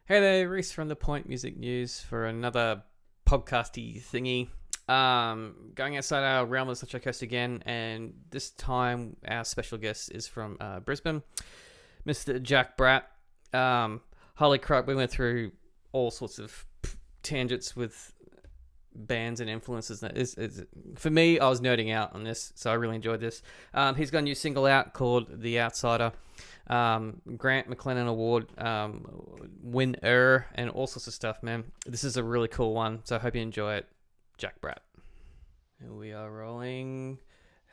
Hey there, Reese from the Point Music News for another podcasty thingy. Going outside our realm of the Sunshine Coast again, and this time our special guest is from Brisbane, Mr. Jack Bratt. Holy crap, we went through all sorts of tangents with bands and influences. For me, I was nerding out on this, so I really enjoyed this. He's got a new single out called The Outsider. Grant McLennan Award winner and all sorts of stuff, man. This is a really cool one, so I hope you enjoy it. Jack Bratt. Here we are rolling.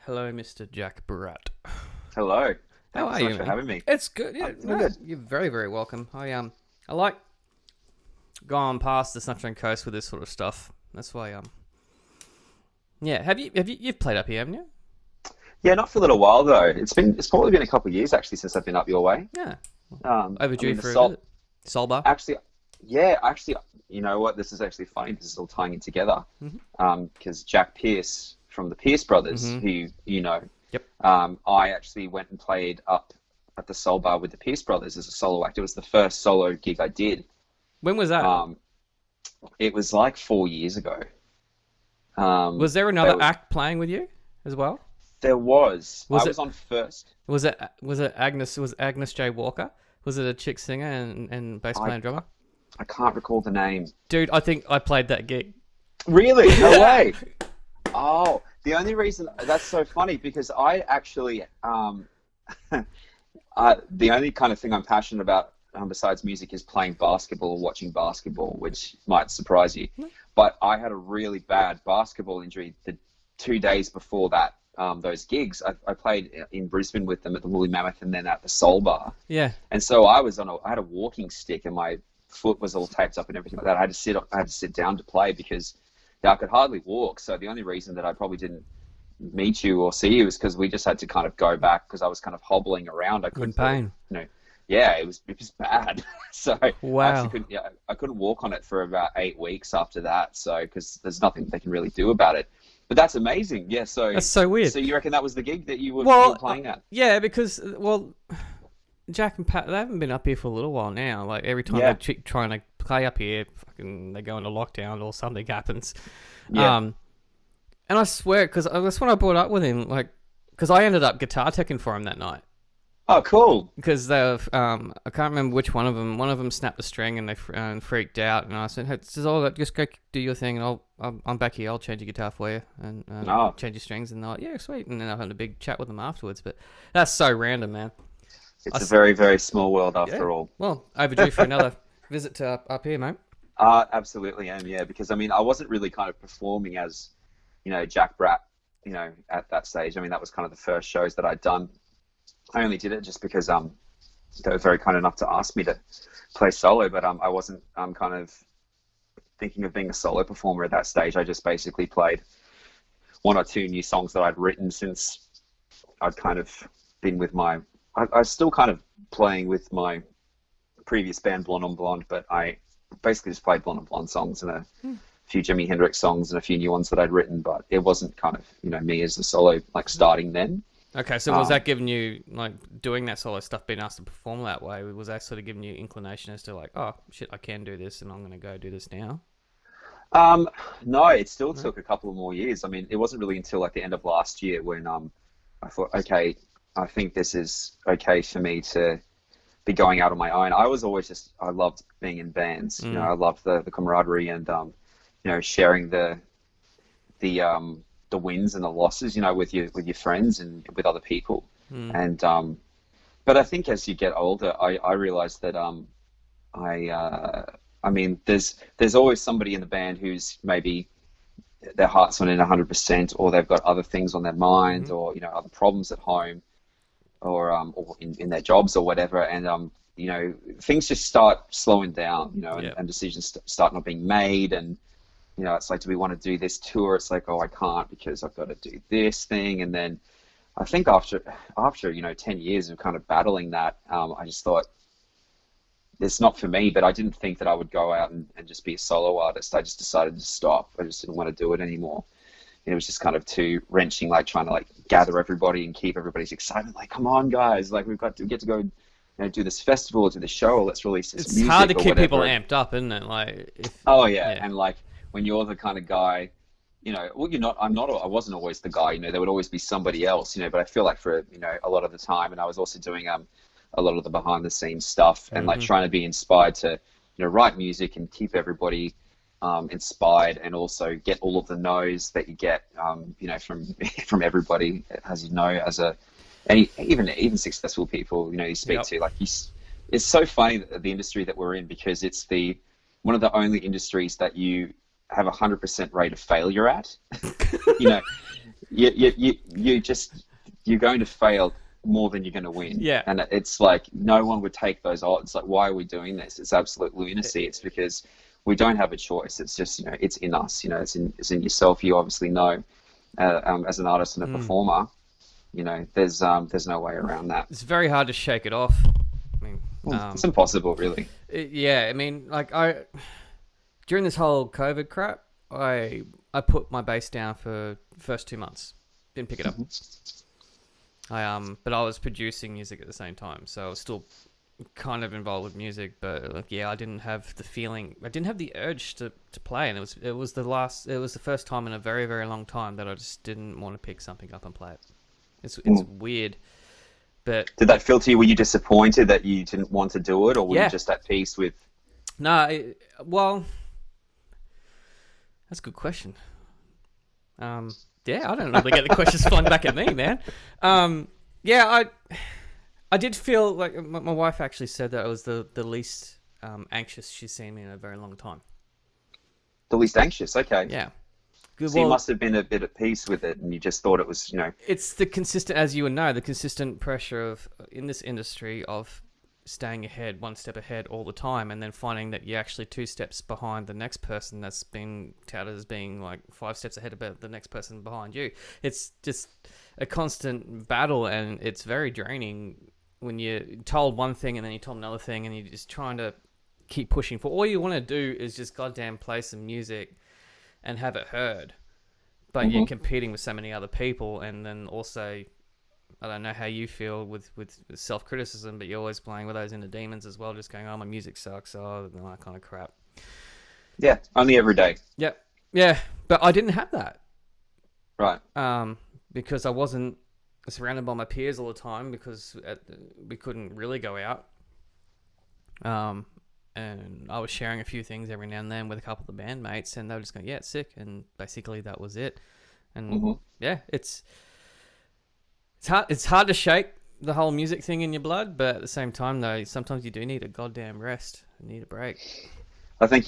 Hello, Mr. Jack Bratt. Hello. How Thanks are so you, much for man? having me. It's good. Yeah, I'm good. You're very, very welcome. I like going past the Sunshine Coast with this sort of stuff. That's why yeah. You've played up here, haven't you? Yeah, not for a little while though. It's probably been a couple of years actually since I've been up your way. Yeah. I Overdue mean, for a visit. Soul Bar. Actually, yeah, actually, you know what? This is actually funny. This is all tying it together. Because Jack Pierce from the Pierce Brothers, who you know, Yep. I actually went and played up at the Soul Bar with the Pierce Brothers as a solo act. It was the first solo gig I did. When was that? It was like 4 years ago. Was there another act playing with you as well? There was. Was I it- was on first. Was it Agnes? Was Agnes J Walker? Was it a chick singer and bass player and drummer? I can't recall the name. Dude, I think I played that gig. Really? No way. Oh, the only reason that's so funny because I actually the only kind of thing I'm passionate about besides music is playing basketball or watching basketball, which might surprise you. But I had a really bad basketball injury the 2 days before that. Those gigs, I played in Brisbane with them at the Woolly Mammoth and then at the Soul Bar. Yeah. And so I had a walking stick and my foot was all taped up and everything like that. I had to sit down to play because I could hardly walk. So the only reason that I probably didn't meet you or see you is because we just had to kind of go back because I was kind of hobbling around. I couldn't. In pain. Yeah, it was bad. So Wow. I actually couldn't walk on it for about 8 weeks after that. So because there's nothing they can really do about it. But that's amazing. Yeah. So That's so weird. So you reckon that was the gig that you were playing at? Yeah, because Jack and Pat, they haven't been up here for a little while now. Like every time Yeah. they're trying to play up here, fucking they go into lockdown or something happens. Yeah. And I swear, because that's when I brought up with him, like, because I ended up guitar teching for him that night. Oh, cool. Because I can't remember which one of them. One of them snapped a string and they freaked out. And I said, "Hey, this is all that. Just go do your thing, and I'm back here. I'll change your guitar for you and change your strings." And they're like, "Yeah, sweet." And then I had a big chat with them afterwards. But that's so random, man. It's a very, very small world after all. Well, overdue for another visit to up here, mate. Absolutely am, yeah. Because I mean, I wasn't really kind of performing as, Jack Bratt, at that stage. I mean, that was kind of the first shows that I'd done. I only did it just because they were very kind enough to ask me to play solo, but I wasn't kind of thinking of being a solo performer at that stage. I just basically played one or two new songs that I'd written since I'd kind of been with I was still kind of playing with my previous band, Blonde on Blonde, but I basically just played Blonde on Blonde songs and a few Jimi Hendrix songs and a few new ones that I'd written, but it wasn't kind of, me as a solo, like starting then. Okay, so was that giving you, like, doing that solo stuff, being asked to perform that way, was that sort of giving you inclination as to, like, oh, shit, I can do this and I'm going to go do this now? No, it still took a couple of more years. I mean, it wasn't really until, like, the end of last year when I thought, okay, I think this is okay for me to be going out on my own. I was always I loved being in bands. I loved the camaraderie and, sharing the wins and the losses, with your friends and with other people. And but I think as you get older, I realized that I mean, there's always somebody in the band who's maybe their heart's not in 100%, or they've got other things on their mind, or other problems at home, or in their jobs or whatever, and things just start slowing down, and decisions start not being made, and it's like, do we want to do this tour? It's like, oh, I can't because I've got to do this thing. And then I think after 10 years of kind of battling that, I just thought, it's not for me, but I didn't think that I would go out and just be a solo artist. I just decided to stop. I just didn't want to do it anymore. It was just kind of too wrenching, like trying to like gather everybody and keep everybody's excitement. Like, come on, guys, like we get to go do this festival, or do this show, or let's release this It's music, hard to or keep people whatever. amped up, isn't it? Like, if, Oh yeah, yeah. and like when you're the kind of guy, well, you're not. I'm not. I wasn't always the guy. There would always be somebody else. But I feel like for a lot of the time, and I was also doing a lot of the behind the scenes stuff, and like trying to be inspired to write music and keep everybody inspired, and also get all of the no's that you get from everybody, as as even successful people you speak to. Like it's so funny that the industry that we're in, because it's one of the only industries that you have 100% rate of failure at. you you're going to fail more than you're going to win. Yeah. And it's like no one would take those odds. Like, why are we doing this? It's absolute lunacy. It's because we don't have a choice. It's just it's in us. It's in yourself. You obviously know as an artist and a performer. There's no way around that. It's very hard to shake it off. I mean, it's impossible, really. I mean, like during this whole COVID crap, I put my bass down for the first 2 months. Didn't pick it up. But I was producing music at the same time, so I was still kind of involved with music. But I didn't have the feeling. I didn't have the urge to play, and it was the first time in a very, very long time that I just didn't want to pick something up and play it. It's weird. But did that feel to you? Were you disappointed that you didn't want to do it, or were you just at peace with? No, well, that's a good question. I don't really get the questions flying back at me, man. I did feel like my wife actually said that I was the least anxious she's seen me in a very long time. The least anxious, okay. Yeah. So you must have been a bit at peace with it, and you just thought it was, It's the consistent, as you would know, the consistent pressure in this industry of staying ahead, one step ahead all the time, and then finding that you're actually 2 steps behind the next person that's been touted as being like 5 steps ahead of the next person behind you. It's just a constant battle, and it's very draining when you're told one thing and then you're told another thing, and you're just trying to keep pushing for. All you want to do is just goddamn play some music and have it heard, but you're competing with so many other people, and then also, I don't know how you feel with self-criticism, but you're always playing with those inner demons as well, just going, oh, my music sucks, oh, that kind of crap. Yeah, only every day. Yeah, but I didn't have that. Right. Because I wasn't surrounded by my peers all the time, because we couldn't really go out. And I was sharing a few things every now and then with a couple of the bandmates, and they were just going, yeah, it's sick. And basically that was it. And it's hard to shake the whole music thing in your blood, but at the same time, though, sometimes you do need a goddamn rest. You need a break. I think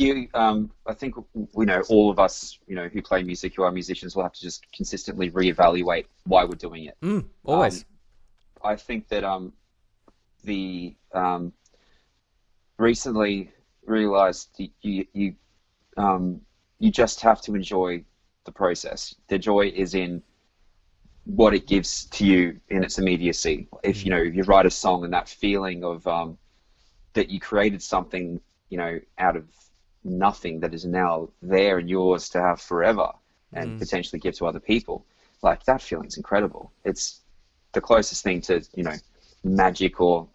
all of us, who play music, who are musicians, will have to just consistently reevaluate why we're doing it. Always. I think that recently realized you just have to enjoy the process. The joy is in what it gives to you in its immediacy. If you write a song, and that feeling of that you created something out of nothing that is now there and yours to have forever and potentially give to other people, like, that feeling's incredible. It's the closest thing to magic or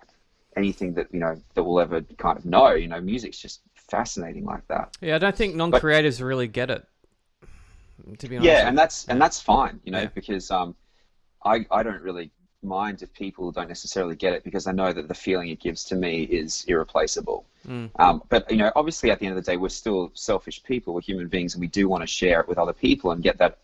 anything that that we'll ever kind of know. Music's just fascinating like that. Yeah, I don't think non-creatives really get it, to be honest. Yeah, and that's fine, because I don't really mind if people don't necessarily get it, because I know that the feeling it gives to me is irreplaceable. But obviously at the end of the day, we're still selfish people. We're human beings, and we do want to share it with other people and get that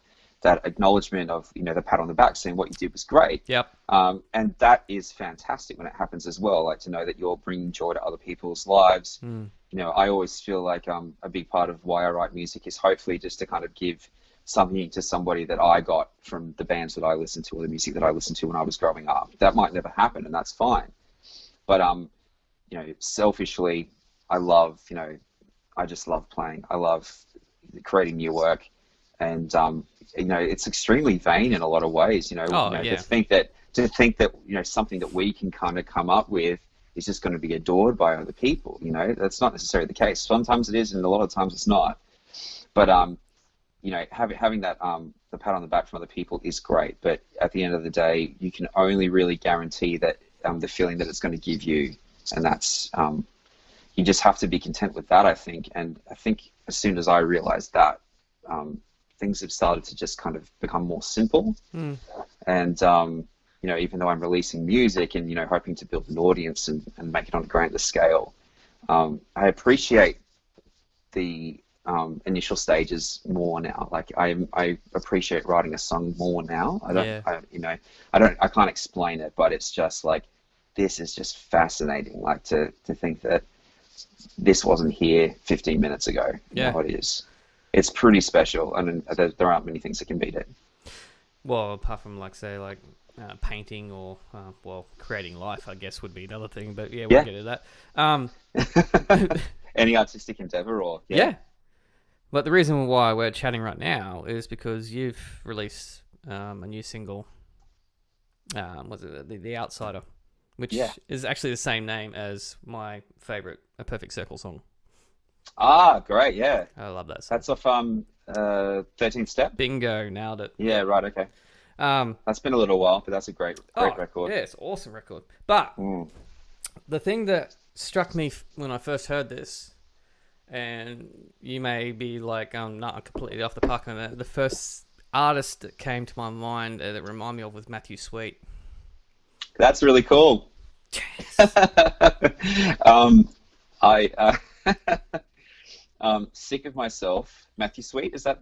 acknowledgement of the pat on the back, saying what you did was great. Yep. And that is fantastic when it happens as well. Like, to know that you're bringing joy to other people's lives. I always feel like a big part of why I write music is hopefully just to kind of give something to somebody that I got from the bands that I listened to, or the music that I listened to when I was growing up. That might never happen, and that's fine. But selfishly, I love, I just love playing. I love creating new work, and it's extremely vain in a lot of ways. To think that something that we can kind of come up with is just going to be adored by other people. That's not necessarily the case. Sometimes it is, and a lot of times it's not. But having that the pat on the back from other people is great. But at the end of the day, you can only really guarantee that the feeling that it's going to give you and that's you just have to be content with that, I think. And I think as soon as I realized that, things have started to just kind of become more simple. And you know, even though I'm releasing music and, you know, hoping to build an audience and make it on a grander scale, I appreciate the initial stages more now. Like I appreciate writing a song more now. I can't explain it, but it's just like, this is just fascinating. Like to think that this wasn't here 15 minutes ago. Yeah. Now it is. It's pretty special, and there aren't many things that can beat it. Well, apart from like say like painting or well, creating life, I guess would be another thing. But yeah, we'll get to that. Any artistic endeavor, or yeah. But the reason why we're chatting right now is because you've released a new single. Was it The Outsider, which is actually the same name as my favorite A Perfect Circle song. Ah, great, yeah. I love that song. That's off 13th Step? Bingo, nailed it. Yeah, right, okay. That's been a little while, but that's a great record. Yeah, it's an awesome record. But the thing that struck me when I first heard this, and you may be like, not completely off the park on that, the first artist that came to my mind that reminded me of was Matthew Sweet. That's really cool. Yes. Sick of Myself, Matthew Sweet, is that?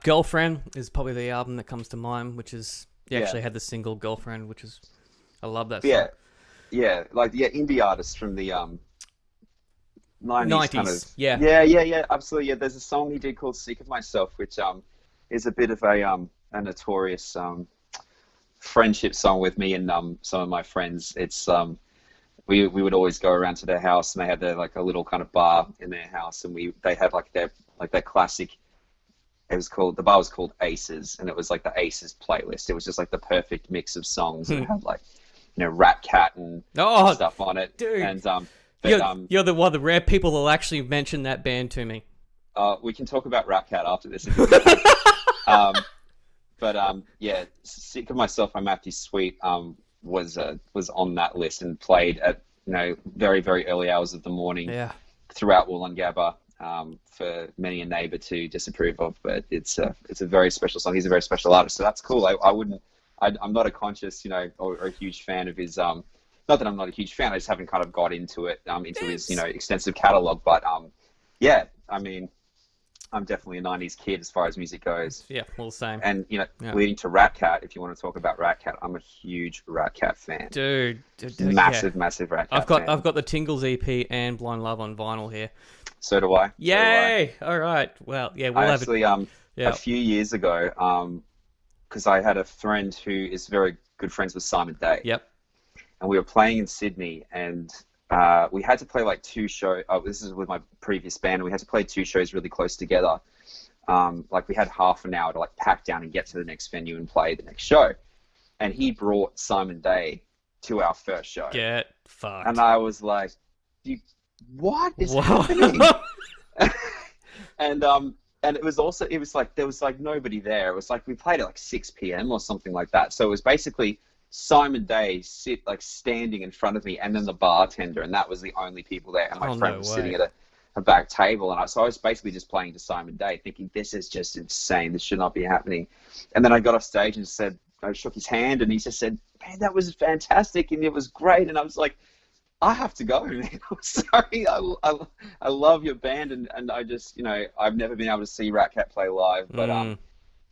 Girlfriend is probably the album that comes to mind, which is actually had the single Girlfriend, which is, I love that song. Indie artists from the 90s kind of. Yeah, absolutely. Yeah, there's a song he did called Sick of Myself, which is a bit of a notorious friendship song with me and some of my friends. It's we would always go around to their house, and they had a little kind of bar in their house, and they had their classic. The bar was called Aces, and it was like the Aces playlist. It was just like the perfect mix of songs. It had RatCat and stuff on it. Dude. And you're one of the rare people that'll actually mention that band to me. We can talk about RatCat after this. If you But Sick of Myself by Matthew Sweet was on that list and played at very, very early hours of the morning throughout Wollongabba for many a neighbour to disapprove of. But it's a very special song. He's a very special artist, so that's cool. I'm not a conscious or a huge fan of his not that I'm not a huge fan, I just haven't kind of got into it into his extensive catalogue. But I mean, I'm definitely a 90s kid as far as music goes. Yeah, well, same. And, leading to RatCat, if you want to talk about RatCat, I'm a huge RatCat fan. Dude. Massive RatCat fan. I've got the Tingles EP and Blind Love on vinyl here. So do I. Yay! All right. Well, yeah, we'll have actually, a few years ago, because I had a friend who is very good friends with Simon Day. Yep. And we were playing in Sydney, and we had to play two shows. This is with my previous band. And we had to play 2 shows really close together. We had half an hour to pack down and get to the next venue and play the next show. And he brought Simon Day to our first show. Get fucked. And I was like, what is happening? And it was there was nobody there. It was we played at 6 p.m. or something like that. So it was basically Simon Day standing in front of me, and then the bartender, and that was the only people there. And my friend was sitting at a back table, and so I was basically just playing to Simon Day, thinking this is just insane. This should not be happening. And then I got off stage and I shook his hand, and he just said, "Man, that was fantastic, and it was great." And I was like, I have to go, man. I'm sorry. I love your band, and I just I've never been able to see RatCat play live, but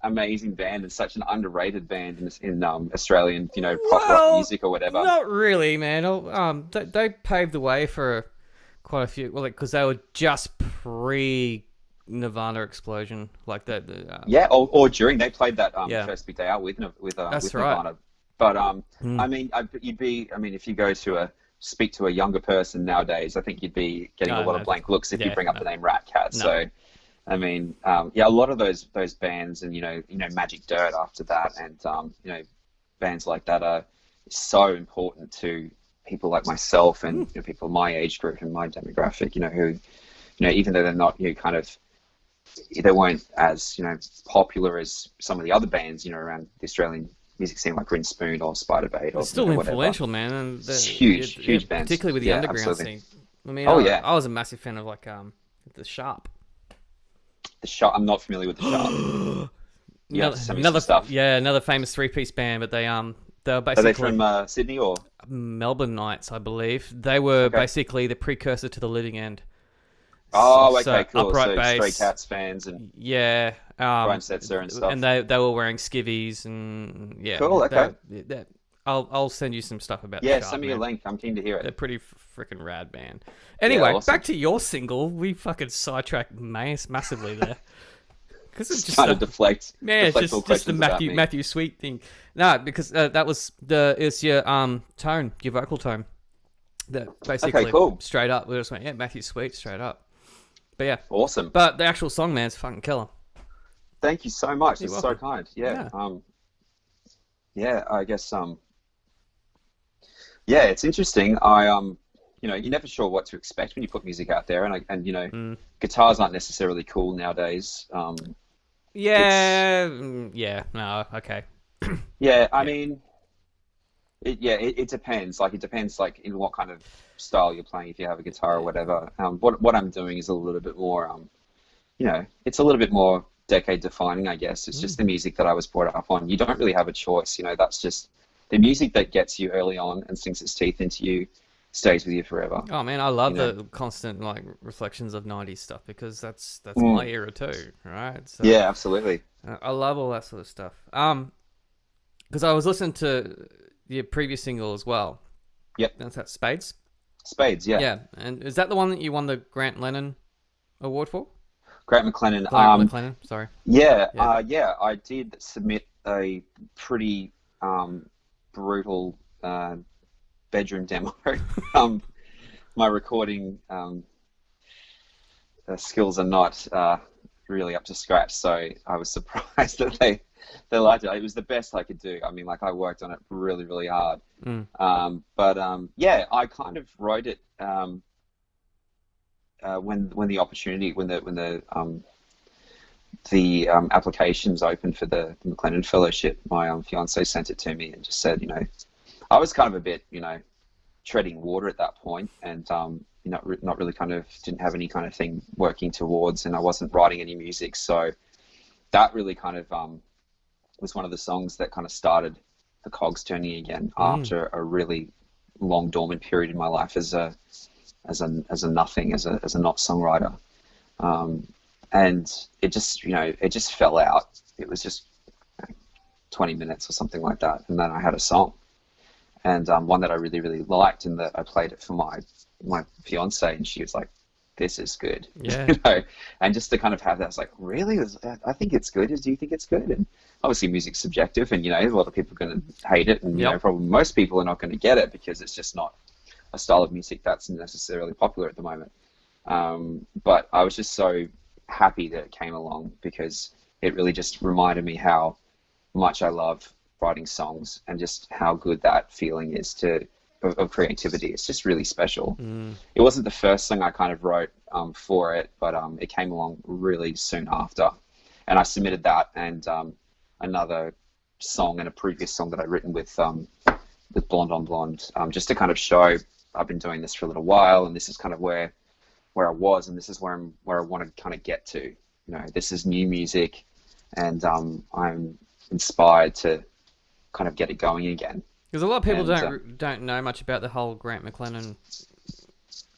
amazing band and such an underrated band in Australian pop rock music or whatever. Not really, man. They paved the way for quite a few. Well, because they were just pre Nirvana explosion, like that. Or during they played that First Big Day Out with That's right. Nirvana. But I mean, if you go to speak to a younger person nowadays, I think you'd be getting a lot of blank looks if you bring up the name RatCat. No. So. I mean, a lot of those bands, and Magic Dirt after that, and bands like that are so important to people like myself and people my age group and my demographic. Who, even though they're not they weren't as popular as some of the other bands around the Australian music scene like Green Spoon or Spider Bait or It's still whatever. influential, man, and It's huge bands. particularly with the Yeah, underground absolutely. scene. I mean, Oh, I, yeah. I was a massive fan of like the Sharp. The Sharp. I'm not familiar with the Sharp. You have to send me some Another stuff. yeah, another famous three-piece band, but they were Are they basically from Sydney or? Melbourne Knights, I believe. They were Okay. basically the precursor to the Living End. Oh, So, okay, cool. upright So bass. Stray Cats fans and Yeah, Brian Setzer and stuff. and they were wearing skivvies and yeah. Cool, okay. I'll send you some stuff about the Yeah, Sharp, send me a man. link. I'm keen to hear They're it. pretty freaking rad, man. Anyway, awesome. back to your single. We fucking sidetracked massively there. Because it's just Trying to deflect. yeah, deflect all just the questions about me. Matthew Sweet thing. No, because that was it's your tone, your vocal tone. That basically Okay, cool. straight up. We just went, yeah, Matthew Sweet, straight up. But yeah, Awesome. but the actual song, man, is fucking killer. Thank you so much. You're That's so welcome. kind. Yeah. Yeah. Yeah, I guess yeah, it's interesting. You're never sure what to expect when you put music out there, and guitars aren't necessarily cool nowadays. Yeah, yeah, no, okay. Yeah, I mean, it depends. Like, it depends, like, in what kind of style you're playing. If you have a guitar or whatever. What I'm doing is a little bit more, it's a little bit more decade defining, I guess. It's just the music that I was brought up on. You don't really have a choice. That's just the music that gets you early on and sinks its teeth into you, stays with you forever. Oh man, I love the constant like reflections of '90s stuff because that's my era too, right? So, Yeah, absolutely. I love all that sort of stuff. Because I was listening to your previous single as well. Yep. That's that Spades. Spades, yeah. Yeah, and is that the one that you won the Grant Lennon Award for? Grant McLennan. Grant McLennan, sorry. Yeah, Yeah. I did submit a pretty brutal bedroom demo. My recording skills are not really up to scratch, so I was surprised that they liked it. It was the best I could do. I mean, like, I worked on it really, really hard. Yeah, I kind of wrote it when the applications opened for the McLennan Fellowship. My fiance sent it to me and just said, I was kind of a bit, treading water at that point, and not really didn't have any kind of thing working towards, and I wasn't writing any music, so that really kind of was one of the songs that kind of started the cogs turning again after a really long dormant period in my life as a nothing, as a not songwriter, and it just fell out. It was just 20 minutes or something like that, and then I had a song, and one that I really, really liked, and that I played it for my fiance, and she was like, "This is good." Yeah. And just to kind of have that, it's like, really? I think it's good. Do you think it's good? And obviously music's subjective, and a lot of people are going to hate it, and probably most people are not going to get it because it's just not a style of music that's necessarily popular at the moment. But I was just so happy that it came along because it really just reminded me how much I love writing songs and just how good that feeling is of creativity. It's just really special. It wasn't the first thing I kind of wrote for it, but it came along really soon after, and I submitted that and another song and a previous song that I'd written with Blonde on Blonde, just to kind of show I've been doing this for a little while, and this is kind of where I was, and this is where I want to kind of get to. This is new music, and I'm inspired to kind of get it going again. Because a lot of people don't know much about the whole Grant McLennan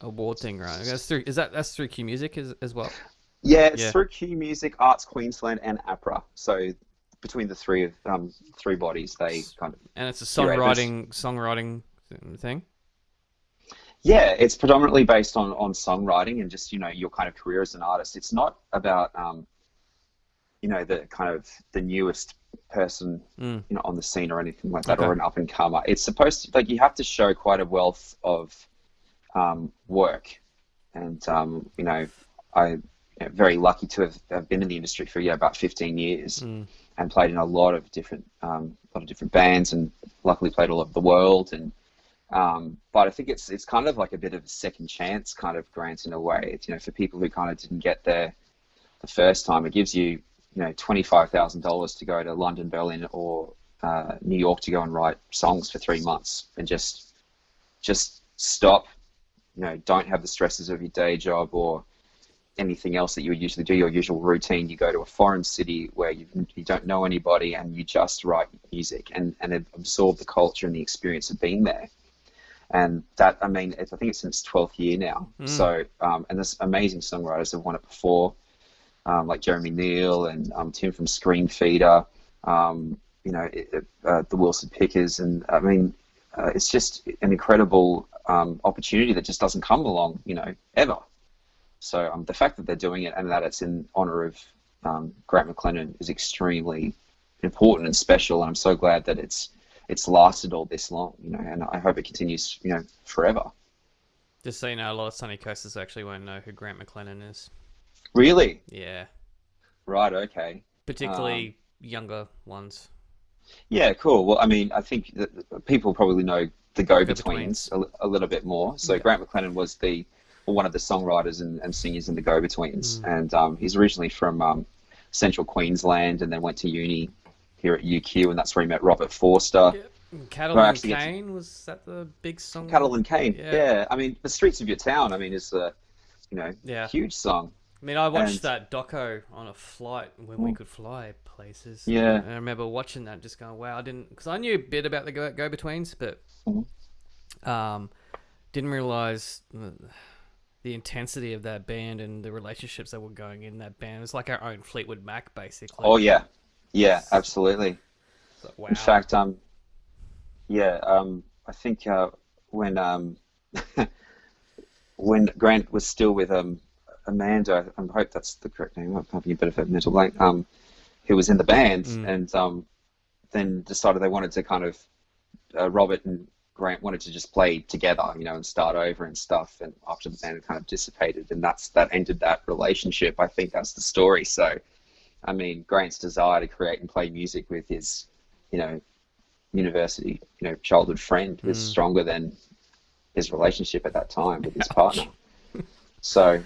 Award thing, right? That's through Q Music as well. Yeah, it's through Q Music, Arts Queensland, and APRA. So between the three bodies, they kind of. And it's a songwriting thing. Yeah, it's predominantly based on songwriting and just your kind of career as an artist. It's not about the kind of the newest person on the scene or anything like that, or an up and comer. It's supposed to, like, you have to show quite a wealth of work, and I'm very lucky to have been in the industry for about 15 years and played in a lot of different bands, and luckily played all over the world. And but I think it's kind of like a bit of a second chance kind of grant in a way. It's, for people who kind of didn't get there the first time, it gives you $25,000 to go to London, Berlin, or New York to go and write songs for 3 months and just stop, don't have the stresses of your day job or anything else that you would usually do, your usual routine. You go to a foreign city where you don't know anybody and you just write music and absorb the culture and the experience of being there. And that, I think it's in its 12th year now. So, and there's amazing songwriters that have won it before, like Jeremy Neal and Tim from Screen Feeder, the Wilson Pickers. And it's just an incredible opportunity that just doesn't come along, ever. So the fact that they're doing it and that it's in honor of Grant McLennan is extremely important and special. And I'm so glad that it's lasted all this long, and I hope it continues, forever. Just so you know, a lot of Sunny Coasters actually won't know who Grant McLennan is. Really? Yeah. Right, okay. Particularly younger ones. Yeah, cool. Well, I think that people probably know the Go-Betweens a little bit more. So yeah. Grant McLennan was one of the songwriters and singers in the Go-Betweens. And he's originally from central Queensland and then went to uni here at UQ, and that's where he met Robert Forster. Yep. Cattle and Cane, was that the big song? Cattle and Cane, yeah. The Streets of Your Town, is a huge song. I watched that doco on a flight when we could fly places. Yeah. And I remember watching that, just going, wow, because I knew a bit about the Go-Betweens, but didn't realize the intensity of that band and the relationships that were going in that band. It was like our own Fleetwood Mac, basically. Oh, yeah. Yeah, absolutely. Like, wow. In fact, I think when when Grant was still with Amanda, I hope that's the correct name, I'm having a bit of a mental blank, who was in the band, and then decided they wanted to kind of, Robert and Grant wanted to just play together, and start over and stuff, and after the band had kind of dissipated, and that ended that relationship. I think that's the story. So, Grant's desire to create and play music with his, university, childhood friend was stronger than his relationship at that time with his partner. So,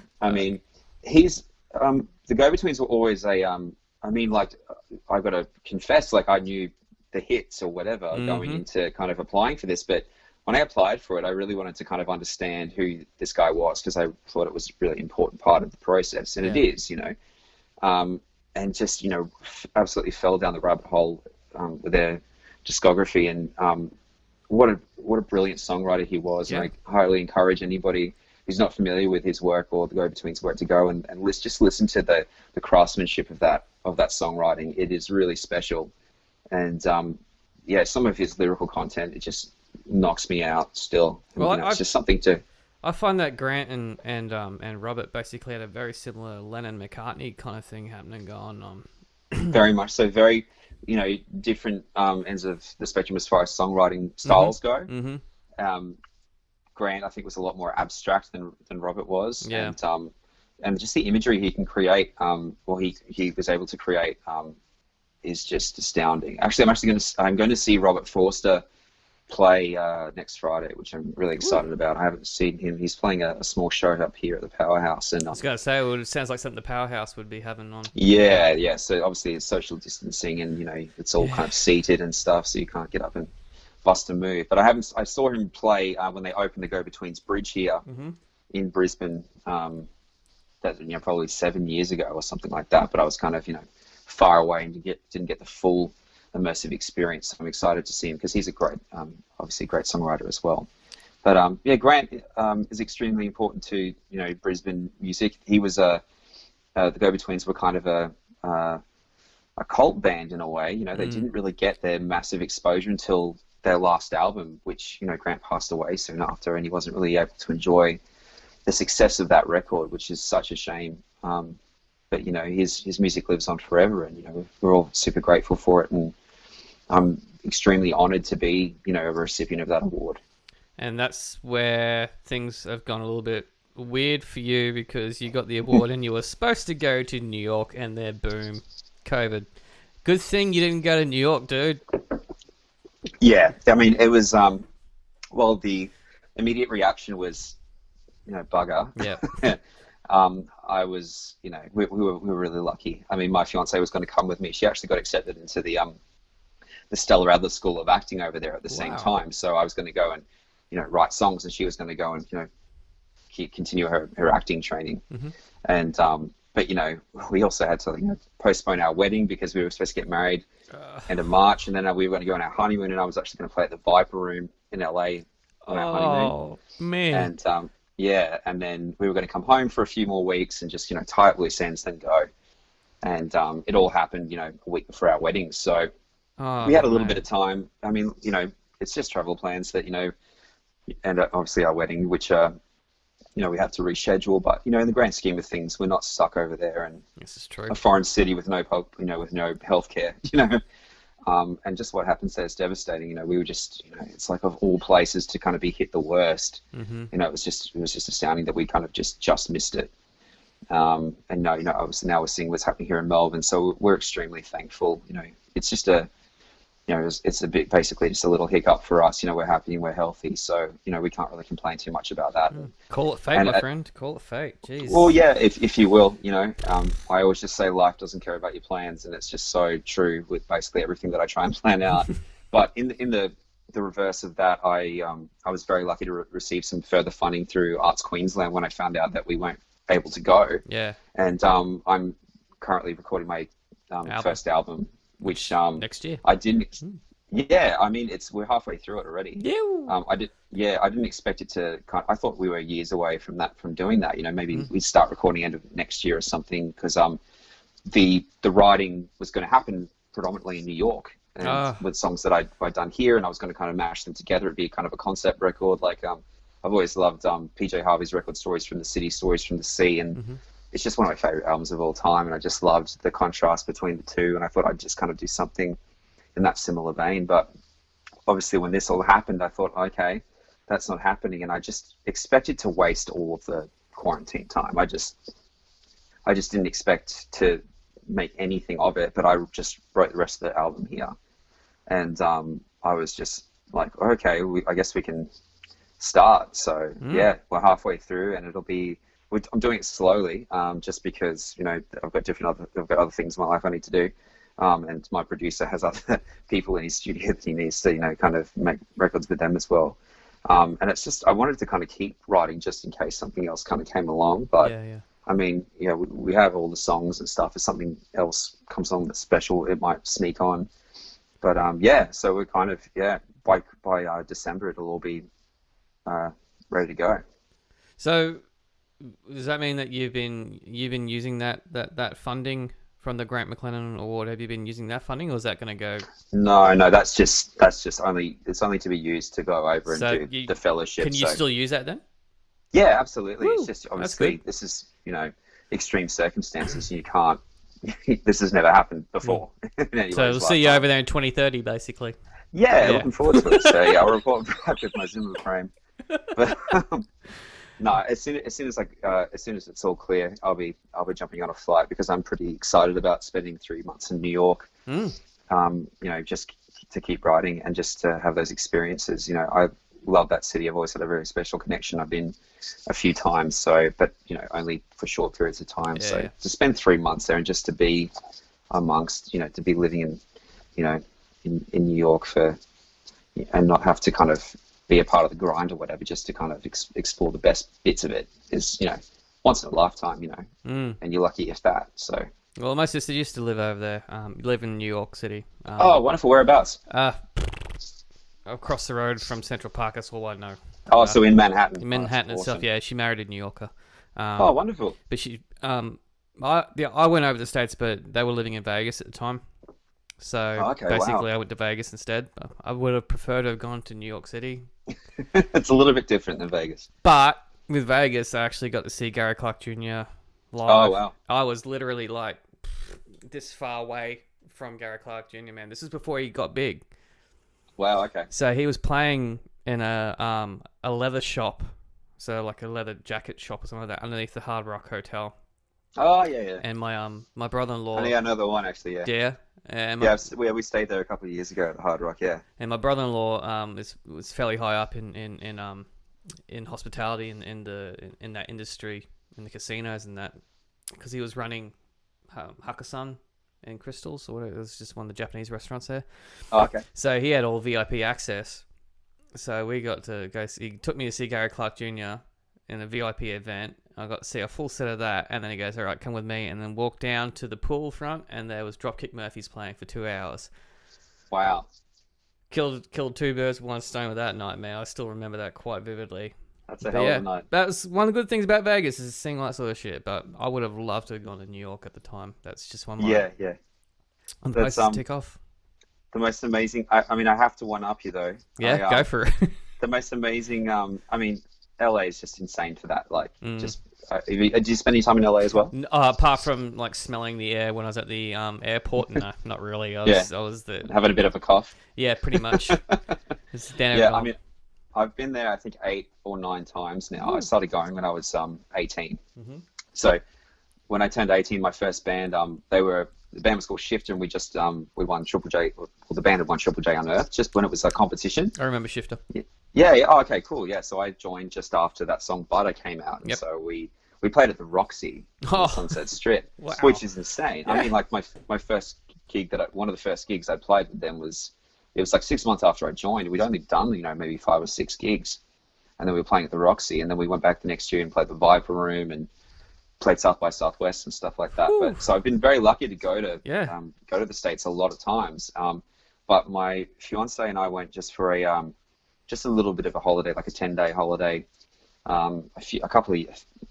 he's, the Go-Betweens were always I got to confess, I knew the hits or whatever going into kind of applying for this, but when I applied for it, I really wanted to kind of understand who this guy was, because I thought it was a really important part of the process, and it is, and just, absolutely fell down the rabbit hole with their discography, and what a brilliant songwriter he was. Yeah. And I highly encourage anybody who's not familiar with his work or the Go-Betweens work to go and just listen to the craftsmanship of that songwriting. It is really special. And some of his lyrical content, it just knocks me out still. Well, it's just something to... I find that Grant and Robert basically had a very similar Lennon-McCartney kind of thing happening going on. Very much so. Very, different ends of the spectrum as far as songwriting styles go. Grant, I think, was a lot more abstract than Robert was. Yeah. And just the imagery he can create, he was able to create, is just astounding. Actually, I'm going to see Robert Forster play next Friday, which I'm really excited about. I haven't seen him. He's playing a small show up here at the Powerhouse. And I was going to say, it sounds like something the Powerhouse would be having on. Yeah. So obviously it's social distancing, and it's all kind of seated and stuff, so you can't get up and bust a move. But I saw him play when they opened the Go-Betweens Bridge here in Brisbane. That probably 7 years ago or something like that. But I was kind of far away and didn't get the full immersive experience. I'm excited to see him because he's a great, obviously a great songwriter as well. But Grant is extremely important to Brisbane music. He was the Go-Betweens were kind of a cult band in a way. They didn't really get their massive exposure until their last album, which Grant passed away soon after, and he wasn't really able to enjoy the success of that record, which is such a shame. But his music lives on forever, and we're all super grateful for it, and I'm extremely honoured to be a recipient of that award. And that's where things have gone a little bit weird for you, because you got the award and you were supposed to go to New York, and then boom, COVID. Good thing you didn't go to New York, dude. Yeah, it was the immediate reaction was bugger. Yeah. I was, we were really lucky. My fiance was going to come with me. She actually got accepted into the the Stella Adler School of Acting over there at the same Wow. time. So I was going to go and, write songs, and she was going to go and, continue her acting training. Mm-hmm. And, but, we also had to, postpone our wedding because we were supposed to get married end of March. And then we were going to go on our honeymoon, and I was actually going to play at the Viper Room in LA on our honeymoon. Oh, man. And, and then we were going to come home for a few more weeks and just, tie up loose ends, then go. And it all happened, a week before our wedding. So we had a little bit of time. I mean, it's just travel plans that, and obviously our wedding, which, we had to reschedule. But, in the grand scheme of things, we're not stuck over there in This is true. a foreign city with no, with no healthcare, and just what happens there is devastating. We were just, it's like of all places to kind of be hit the worst. Mm-hmm. It was just astounding that we kind of just missed it. And no, obviously now we're seeing what's happening here in Melbourne, so we're extremely thankful. It's just it's a bit, basically just a little hiccup for us. We're happy and we're healthy, so we can't really complain too much about that. Call it fate, my friend. Call it fate. Jeez. Well, yeah, if you will, I always just say life doesn't care about your plans, and it's just so true with basically everything that I try and plan out. But in the reverse of that, I was very lucky to receive some further funding through Arts Queensland when I found out that we weren't able to go. Yeah. And I'm currently recording my first album, which next year. I didn't. Yeah, I mean, we're halfway through it already. Yeah. I didn't expect it to. I thought we were years away from doing that. Maybe we'd start recording end of next year or something, because the writing was going to happen predominantly in New York, and with songs that I'd done here, and I was going to kind of mash them together. It'd be kind of a concept record. Like I've always loved PJ Harvey's record, Stories from the City, Stories from the Sea, and it's just one of my favorite albums of all time. And I just loved the contrast between the two, and I thought I'd just kind of do something in that similar vein. But obviously when this all happened, I thought, okay, that's not happening. And I just expected to waste all of the quarantine time. I just didn't expect to make anything of it, but I just wrote the rest of the album here. And I was just like, okay, I guess we can start. So yeah, we're halfway through, and I'm doing it slowly, just because, I've got other things in my life I need to do. And my producer has other people in his studio that he needs to, kind of make records with them as well. And it's just, I wanted to kind of keep writing just in case something else kind of came along. But Yeah. I mean, we have all the songs and stuff. If something else comes along that's special, it might sneak on. But so we're kind of, by December it'll all be ready to go. So does that mean that you've been using that funding from the Grant McLennan Award? Have you been using that funding, or is that going to go? No, that's just only to be used to go over and do the fellowship. Can you still use that then? Yeah, absolutely. Woo, it's just obviously this is extreme circumstances. You can't. This has never happened before. So we'll see you over there in 2030, basically. Yeah, looking forward to it. So yeah, I'll report back with my Zimmer frame. But no, as soon as it's all clear, I'll be jumping on a flight, because I'm pretty excited about spending 3 months in New York. Just to keep writing and just to have those experiences. I love that city. I've always had a very special connection. I've been a few times, but only for short periods of time. To spend 3 months there and just to be amongst, to be living in New York and not have to kind of be a part of the grind or whatever, just to kind of explore the best bits of it is, once in a lifetime, and you're lucky if that. So. Well, my sister used to live over there. Live in New York City. Wonderful. Whereabouts? Across the road from Central Park. That's all I know. So in Manhattan. In Manhattan itself, awesome. yeah. She married a New Yorker. Wonderful. But she, I went over to the States, but they were living in Vegas at the time. So basically, I went to Vegas instead. I would have preferred to have gone to New York City. It's a little bit different than Vegas. But with Vegas, I actually got to see Gary Clark Jr. live. Oh, wow. I was literally like this far away from Gary Clark Jr., man. This is before he got big. Wow, okay. So he was playing in a leather shop, so like a leather jacket shop or something like that, underneath the Hard Rock Hotel. Oh, yeah. And my brother-in-law... I know the one, actually, yeah. Yeah? And we stayed there a couple of years ago at the Hard Rock, yeah. And my brother-in-law was fairly high up in hospitality in that industry, in the casinos and that, because he was running Hakkasan in Crystals, or whatever. It was just one of the Japanese restaurants there. Oh, okay. So he had all VIP access. So we got to go. He took me to see Gary Clark Jr. in a VIP event. I got to see a full set of that, and then he goes, "All right, come with me," and then walked down to the pool front, and there was Dropkick Murphys playing for 2 hours. Wow. Killed two birds with one stone with that night, man. I still remember that quite vividly. That's a hell of a night. That was one of the good things about Vegas, is seeing all that sort of shit. But I would have loved to have gone to New York at the time. That's just one of my places to tick off. The most amazing. I mean, I have to one up you though. Yeah, go for it. The most amazing. I mean, LA is just insane for that. Like, just. Did you spend any time in LA as well? Apart from like smelling the air when I was at the airport, no, not really. I was having a bit of a cough. Yeah, pretty much. I mean, I've been there I think 8 or 9 times now. Ooh. I started going when I was 18. Mm-hmm. So when I turned 18, my first band, the band was called Shifter, and we just we won Triple J, or the band had won Triple J Unearthed just when it was a competition. I remember Shifter. Yeah. Oh, okay, cool. Yeah, so I joined just after that song Butter came out, and so we played at the Roxy on Sunset Strip, which is insane. Yeah. I mean, like my first gig one of the first gigs I played with them was like 6 months after I joined. We'd only done maybe 5 or 6 gigs, and then we were playing at the Roxy, and then we went back the next year and played the Viper Room and played South by Southwest and stuff like that. But so I've been very lucky to go to the States a lot of times. But my fiance and I went just for just a little bit of a holiday, like a 10-day holiday,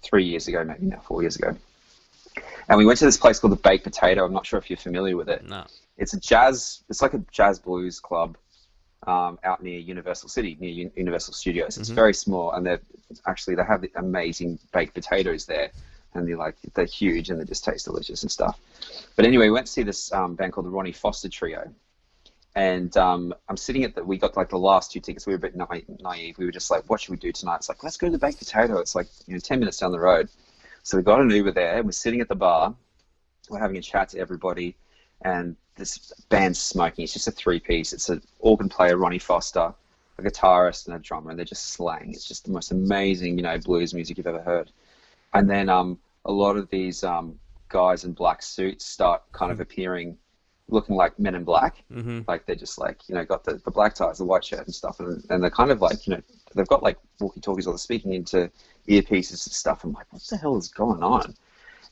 3 years ago, maybe now 4 years ago. And we went to this place called the Baked Potato. I'm not sure if you're familiar with it. No. It's like a jazz blues club out near Universal City, near Universal Studios. It's very small, and they have the amazing baked potatoes there, and they're huge and they just taste delicious and stuff. But anyway, we went to see this band called the Ronnie Foster Trio. And I'm sitting we got like the last 2 tickets. We were a bit naive. We were just like, what should we do tonight? It's like, let's go to the Baked Potato. It's like 10 minutes down the road. So we got an Uber there, and we're sitting at the bar. We're having a chat to everybody, and this band's smoking. It's just a 3-piece. It's an organ player, Ronnie Foster, a guitarist, and a drummer, and they're just slaying. It's just the most amazing, blues music you've ever heard. And then a lot of these guys in black suits start kind of appearing, looking like Men in Black. Mm-hmm. Like they're just like, got the black ties, the white shirt and stuff. And they're kind of like, they've got like walkie-talkies or they're speaking into earpieces and stuff. I'm like, what the hell is going on?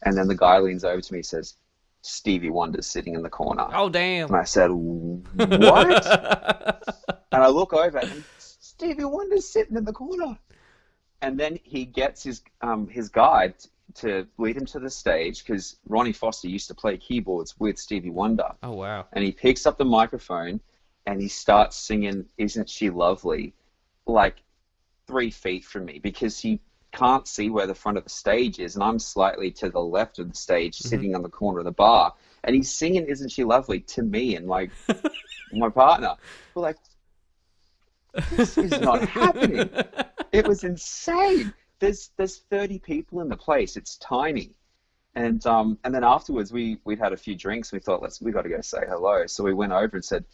And then the guy leans over to me and says, Stevie Wonder's sitting in the corner. Oh, damn. And I said, what? And I look over and Stevie Wonder's sitting in the corner. And then he gets his guide to lead him to the stage, because Ronnie Foster used to play keyboards with Stevie Wonder. Oh, wow. And he picks up the microphone and he starts singing Isn't She Lovely, like 3 feet from me, because he can't see where the front of the stage is, and I'm slightly to the left of the stage, sitting on the corner of the bar, and he's singing Isn't She Lovely to me and like my partner. We're like, this is not happening. It was insane. There's 30 people in the place. It's tiny. And then afterwards we'd had a few drinks. We thought, we got to go say hello. So we went over and said,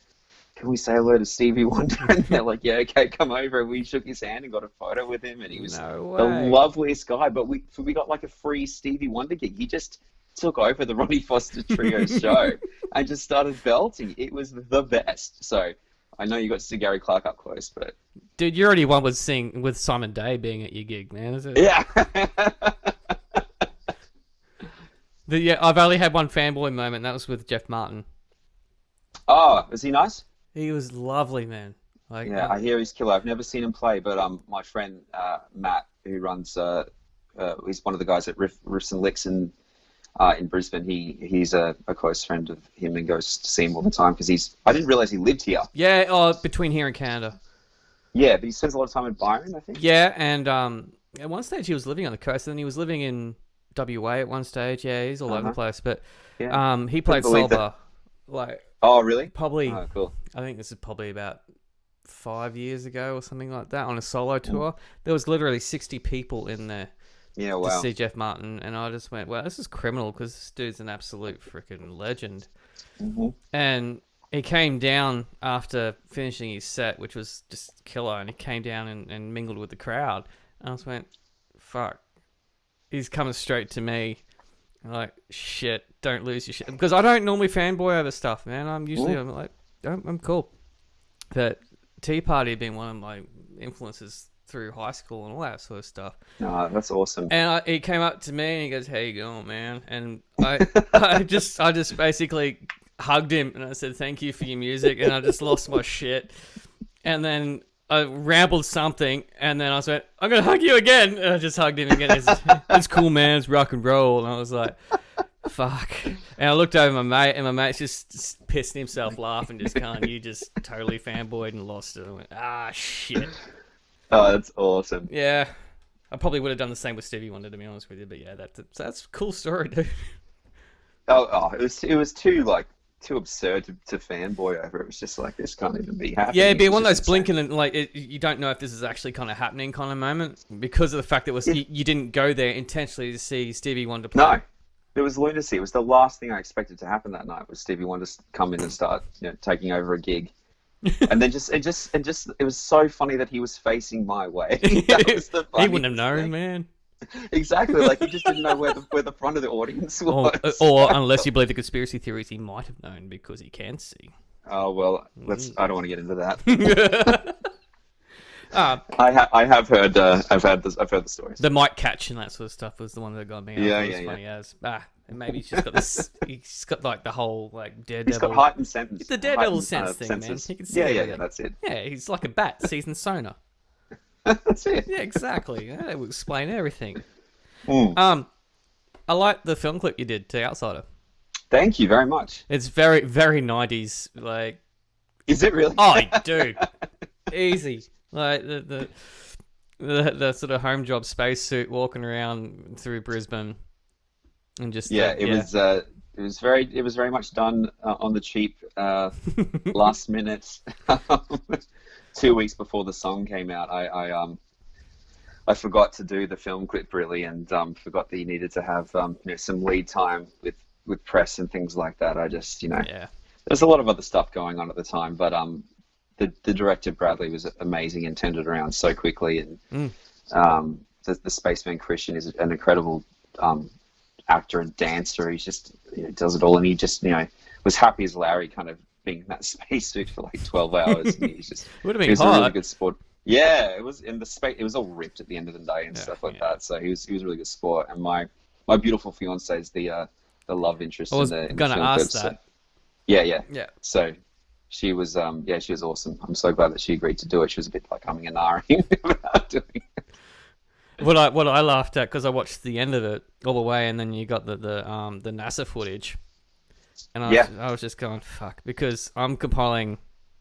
can we say hello to Stevie Wonder? And they're like, yeah, okay, come over. And we shook his hand and got a photo with him, and he was the loveliest guy. But we got like a free Stevie Wonder gig. He just took over the Ronnie Foster Trio show and just started belting. It was the best. So I know you got to see Gary Clark up close, but dude, you already won with Simon Day being at your gig, man. Is it? Yeah. I've only had one fanboy moment. And that was with Jeff Martin. Oh, was he nice? He was lovely, man. I hear he's killer. I've never seen him play, but my friend Matt, who runs, he's one of the guys at Riffs and Licks in Brisbane. He's a close friend of him and goes to see him all the time, because I didn't realize he lived here. Yeah, between here and Canada. Yeah, but he spends a lot of time in Byron, I think. Yeah, and at one stage he was living on the coast, and then he was living in WA at one stage. Yeah, he's all over the place. But he played Solba. Oh, really? Probably. Oh, cool. I think this is probably about 5 years ago or something like that, on a solo tour. There was literally 60 people in there to see Jeff Martin, and I just went, wow, this is criminal, because this dude's an absolute freaking legend. Mm-hmm. And he came down after finishing his set, which was just killer, and he came down and mingled with the crowd. And I just went, fuck, he's coming straight to me. I'm like, shit, don't lose your shit. Because I don't normally fanboy over stuff, man. I'm like, I'm cool. But Tea Party had been one of my influences through high school and all that sort of stuff. Oh, that's awesome. And he came up to me and he goes, "How you going, man?" And I just basically hugged him and I said, "Thank you for your music." And I just lost my shit. And then I rambled something, and then I went, "I'm gonna hug you again." And I just hugged him again. It's cool, man. It's rock and roll. And I was like, "Fuck." And I looked over my mate, and my mate's just pissing himself laughing, just going, "You just totally fanboyed and lost it." I went, "Ah, shit." Oh, that's awesome. Yeah, I probably would have done the same with Stevie Wonder, to be honest with you. But yeah, that's a cool story, dude. It was too absurd to fanboy over. It was just like, this can't even be happening. Yeah, it'd be one of those blinking and you don't know if this is actually kind of happening kind of moment because of the fact that you didn't go there intentionally to see Stevie Wonder play. No, it was lunacy. It was the last thing I expected to happen that night was Stevie Wonder come in and start taking over a gig. And then it was so funny that he was facing my way. That was the he wouldn't have known, thing. Man. Exactly, like he just didn't know where the front of the audience was. Or unless you believe the conspiracy theories, he might have known because he can see. Oh well, I don't want to get into that. I have heard. I've heard the stories. The mic catch and that sort of stuff was the one that got me. Funny as and maybe he's just got this. He's got like the whole like Daredevil. He's got heightened sense. The Daredevil sense thing, senses. Man. He can see yeah, that's it. Yeah, he's like a bat, sees sonar. That's it. Yeah, exactly. Yeah, that would explain everything. Mm. I like the film clip you did to Outsider. Thank you very much. It's very, very 90s. Like, is it really? Oh, dude, easy. Like the sort of home job spacesuit walking around through Brisbane, and just it was very much done on the cheap, last minute. 2 weeks before the song came out, I forgot to do the film clip really, and forgot that you needed to have some lead time with press and things like that. I just there's a lot of other stuff going on at the time, but the director Bradley was amazing and turned it around so quickly, and the spaceman Christian is an incredible actor and dancer. He just does it all, and he just was happy as Larry, kind of being in that spacesuit for like 12 hours. And he's just would have been he was hot. a really good sport. Yeah, it was in the space. It was all ripped at the end of the day and stuff like that. So he was a really good sport. And my beautiful fiance is the love interest. I was going to ask that. So, yeah. So she was she was awesome. I'm so glad that she agreed to do it. She was a bit like umming and ahhing about doing it. What I laughed at, because I watched the end of it all the way, and then you got the NASA footage, and I was just going fuck, because I'm compiling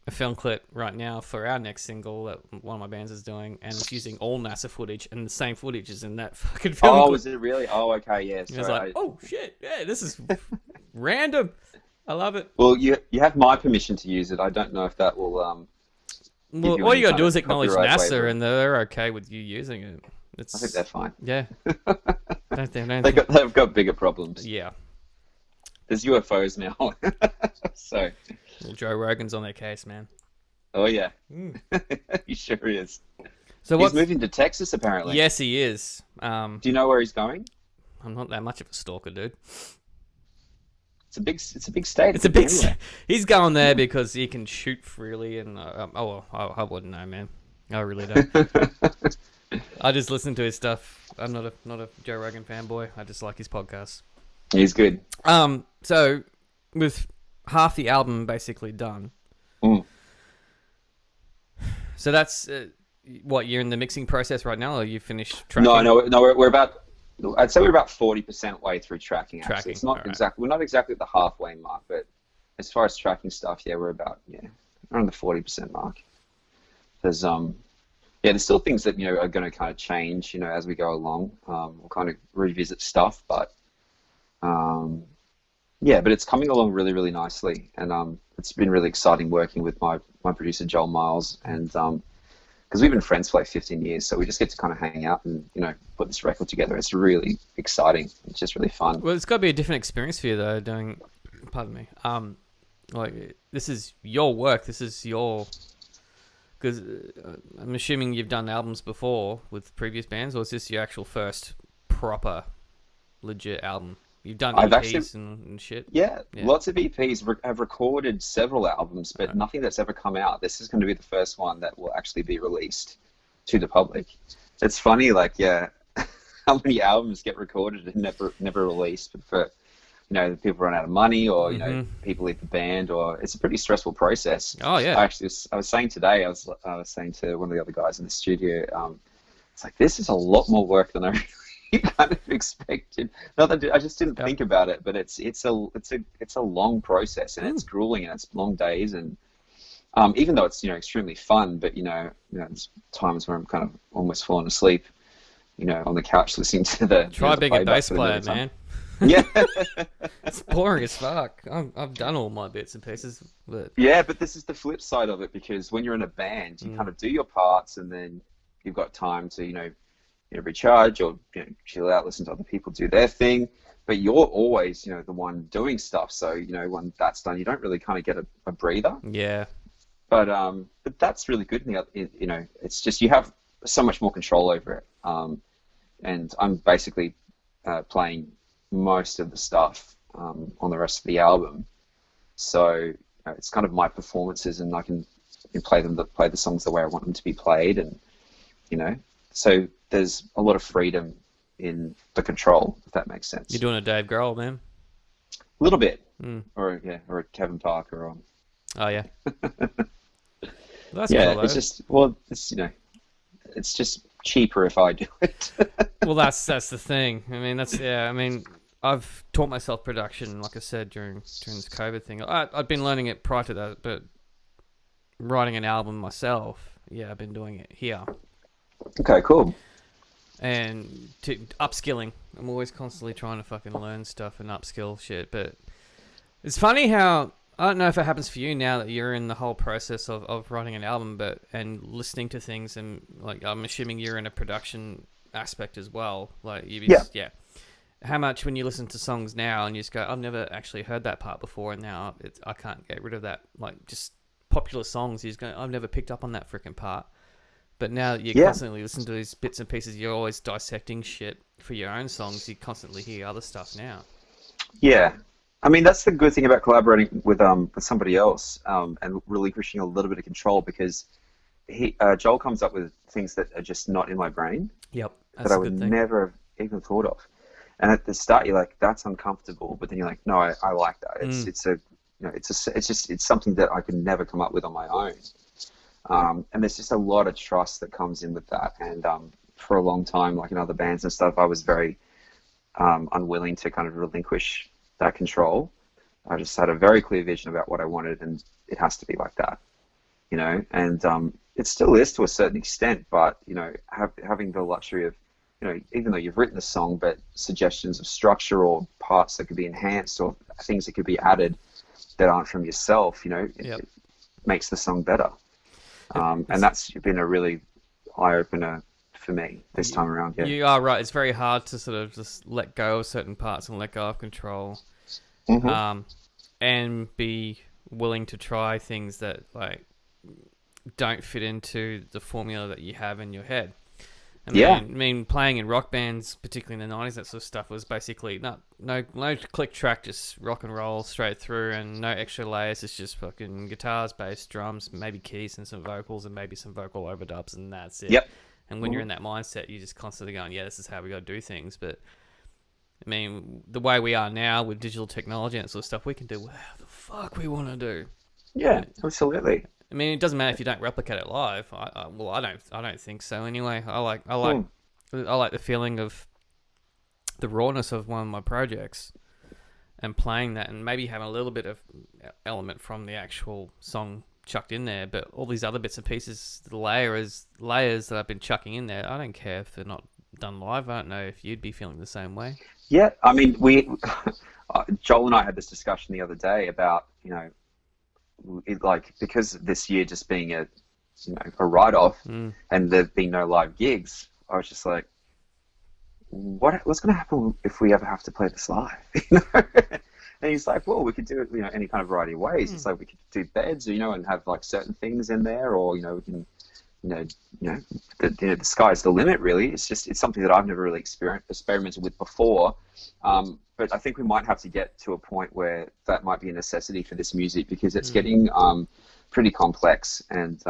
a film clip right now for our next single that one of my bands is doing, and it's using all NASA footage, and the same footage is in that fucking film clip. Oh, is it really? Oh, okay, yeah. It's like, oh shit, yeah, this is random. I love it. Well, you have my permission to use it. I don't know if that will. Well, all you gotta do is acknowledge NASA, waiver. And they're okay with you using it. I think they're fine. Yeah. They've got bigger problems. Yeah. There's UFOs now. So. Well, Joe Rogan's on their case, man. Oh yeah. He sure is. So he's moving to Texas, apparently. Yes, he is. Do you know where he's going? I'm not that much of a stalker, dude. It's a big state. It's a big. He's going there because he can shoot freely, and I wouldn't know, man. I really don't. I just listen to his stuff. I'm not a Joe Rogan fanboy. I just like his podcast. He's good. So with half the album basically done. So that's what, you're in the mixing process right now, or you finished tracking? No. We're about. I'd say we're about 40% way through tracking. Actually, it's not exactly. We're not exactly at the halfway mark, but as far as tracking stuff, we're about around the 40% mark. There's still things that are going to kind of change as we go along. We'll kind of revisit stuff, but but it's coming along really, really nicely, and it's been really exciting working with my producer Joel Miles, and because we've been friends for like 15 years, so we just get to kind of hang out and put this record together. It's really exciting. It's just really fun. Well, it's got to be a different experience for you though, doing. Pardon me. Like, this is your work. This is your. Because I'm assuming you've done albums before with previous bands, or is this your actual first proper, legit album You've done I've EPs actually, and shit. yeah, Yeah. lots of EPs. I've recorded several albums, but Right. nothing that's ever come out. This is going to be the first one that will actually be released to the public. It's funny, like, yeah, how many albums get recorded and never released, but for people run out of money, or people leave the band, or it's a pretty stressful process. Oh yeah. I was saying today, I was saying to one of the other guys in the studio, it's like, this is a lot more work than I really kind of expected. Not that I just didn't think about it, but it's a long process, and it's grueling, and it's long days, and even though it's extremely fun, but there's times where I'm kind of almost falling asleep, on the couch listening to the Try being a playback bass for the player, next time. man. Yeah. It's boring as fuck. I've done all my bits and pieces, but Yeah, but this is the flip side of it, because when you're in a band, you kind of do your parts, and then you've got time to recharge, or chill out, listen to other people do their thing. But you're always the one doing stuff. So when that's done, you don't really kind of get a breather. yeah. But that's really good. It's just you have so much more control over it. And I'm basically playing most of the stuff on the rest of the album. So it's kind of my performances, and I can play the songs the way I want them to be played, and so there's a lot of freedom in the control, if that makes sense. You're doing a Dave Grohl, man. A little bit, Mm. or a Kevin Parker, or Oh yeah. That's yeah. cool, It's though. just it's just cheaper if I do it. Well, that's the thing. I mean, I've taught myself production, like I said, during this COVID thing. I'd been learning it prior to that, but writing an album myself, yeah, I've been doing it here. Okay, cool. And to upskilling, I'm always constantly trying to fucking learn stuff and upskill shit. But it's funny how, I don't know if it happens for you now that you're in the whole process of writing an album, and listening to things, and like I'm assuming you're in a production aspect as well. Like yeah. How much when you listen to songs now and you just go, I've never actually heard that part before, and now I can't get rid of that. Like just popular songs, you just go, I've never picked up on that freaking part. But now that you constantly listen to these bits and pieces, you're always dissecting shit for your own songs. You constantly hear other stuff now. Yeah. I mean, that's the good thing about collaborating with somebody else, and relinquishing a little bit of control, because Joel comes up with things that are just not in my brain. Yep, that I would never have even thought of. And at the start, you're like, that's uncomfortable, but then you're like, no, I like that. It's something that I could never come up with on my own. And there's just a lot of trust that comes in with that. And for a long time, like in other bands and stuff, I was very unwilling to kind of relinquish that control. I just had a very clear vision about what I wanted, and it has to be like that, and it still is to a certain extent, but having the luxury of even though you've written the song, but suggestions of structure or parts that could be enhanced, or things that could be added that aren't from yourself, it makes the song better. And that's been a really eye-opener for me this time around. Yeah. You are right. It's very hard to sort of just let go of certain parts and let go of control, and be willing to try things that like don't fit into the formula that you have in your head. I mean, playing in rock bands, particularly in the 90s, that sort of stuff was basically no click track, just rock and roll straight through, and no extra layers. It's just fucking guitars, bass, drums, maybe keys and some vocals, and maybe some vocal overdubs, and that's it. Yep. And when you're in that mindset, you're just constantly going, yeah, this is how we got to do things. But I mean, the way we are now with digital technology and that sort of stuff, we can do whatever the fuck we want to do. Yeah, absolutely. I mean, it doesn't matter if you don't replicate it live. I don't think so. Anyway, I like the feeling of the rawness of one of my projects, and playing that, and maybe having a little bit of element from the actual song chucked in there. But all these other bits and pieces, the layers that I've been chucking in there, I don't care if they're not done live. I don't know if you'd be feeling the same way. Yeah, I mean, Joel and I had this discussion the other day about because this year just being a write-off, and there being no live gigs, I was just like, what's going to happen if we ever have to play this live? And he's like, well, we could do it any kind of variety of ways. It's like we could do beds, and have like certain things in there, or we can you know, the sky's the limit, really. It's something that I've never really experimented with before. But I think we might have to get to a point where that might be a necessity for this music, because it's getting pretty complex, and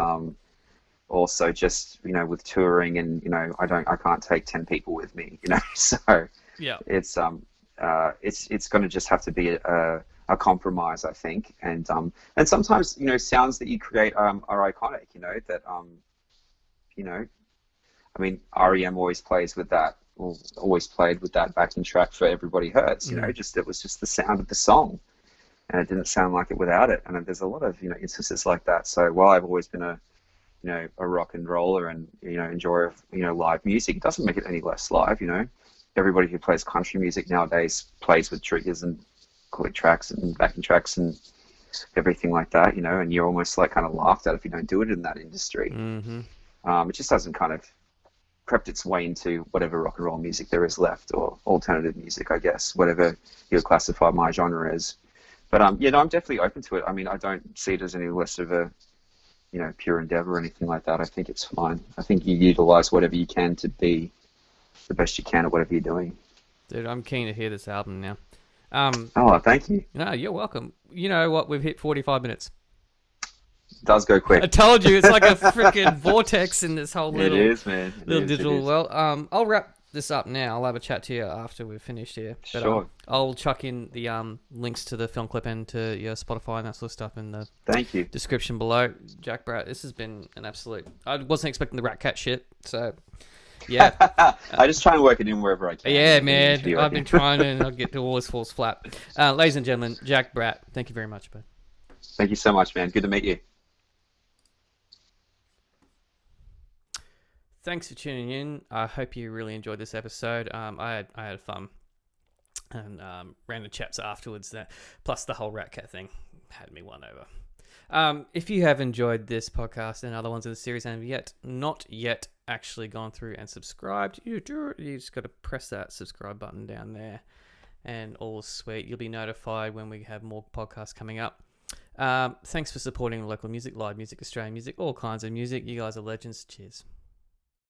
also just, you know, with touring, and, you know, I can't take 10 people with me, you know, so yeah, it's going to just have to be a compromise, I think, and sometimes, you know, sounds that you create are iconic, you know, that you know, I mean, REM always plays with that, or always played with that backing track for Everybody Hurts, you know, it was just the sound of the song, and it didn't sound like it without it. And there's a lot of, you know, instances like that. So while I've always been a rock and roller, and, you know, enjoyer of, you know, live music, it doesn't make it any less live, you know. Everybody who plays country music nowadays plays with triggers and click tracks and backing tracks and everything like that, you know, and you're almost like kind of laughed at if you don't do it in that industry. It just hasn't kind of crept its way into whatever rock and roll music there is left, or alternative music, I guess, whatever you would classify my genre as. But yeah, no, I'm definitely open to it. I mean, I don't see it as any less of a, you know, pure endeavor or anything like that. I think it's fine. I think you utilize whatever you can to be the best you can at whatever you're doing. Dude, I'm keen to hear this album now. Oh, thank you. No, you're welcome. You know what? We've hit 45 minutes. It does go quick. I told you, it's like a freaking vortex in this whole little, it is, man. Little digital world. I'll wrap this up now. I'll have a chat to you after we've finished here. But, sure. I'll chuck in the links to the film clip and to your Spotify and that sort of stuff in the thank you description below. Jack Bratt, this has been an absolute... I wasn't expecting the RatCat shit, so... Yeah. I just try and work it in wherever I can. Yeah, man. I've been trying, and I'll get to always falls flat. Ladies and gentlemen, Jack Bratt, thank you very much, bud. Thank you so much, man. Good to meet you. Thanks for tuning in. I hope you really enjoyed this episode. I had fun, and random chats afterwards. Plus the whole RatCat thing had me won over. If you have enjoyed this podcast and other ones in the series and have not yet actually gone through and subscribed, you just got to press that subscribe button down there, and all is sweet. You'll be notified when we have more podcasts coming up. Thanks for supporting local music, live music, Australian music, all kinds of music. You guys are legends. Cheers.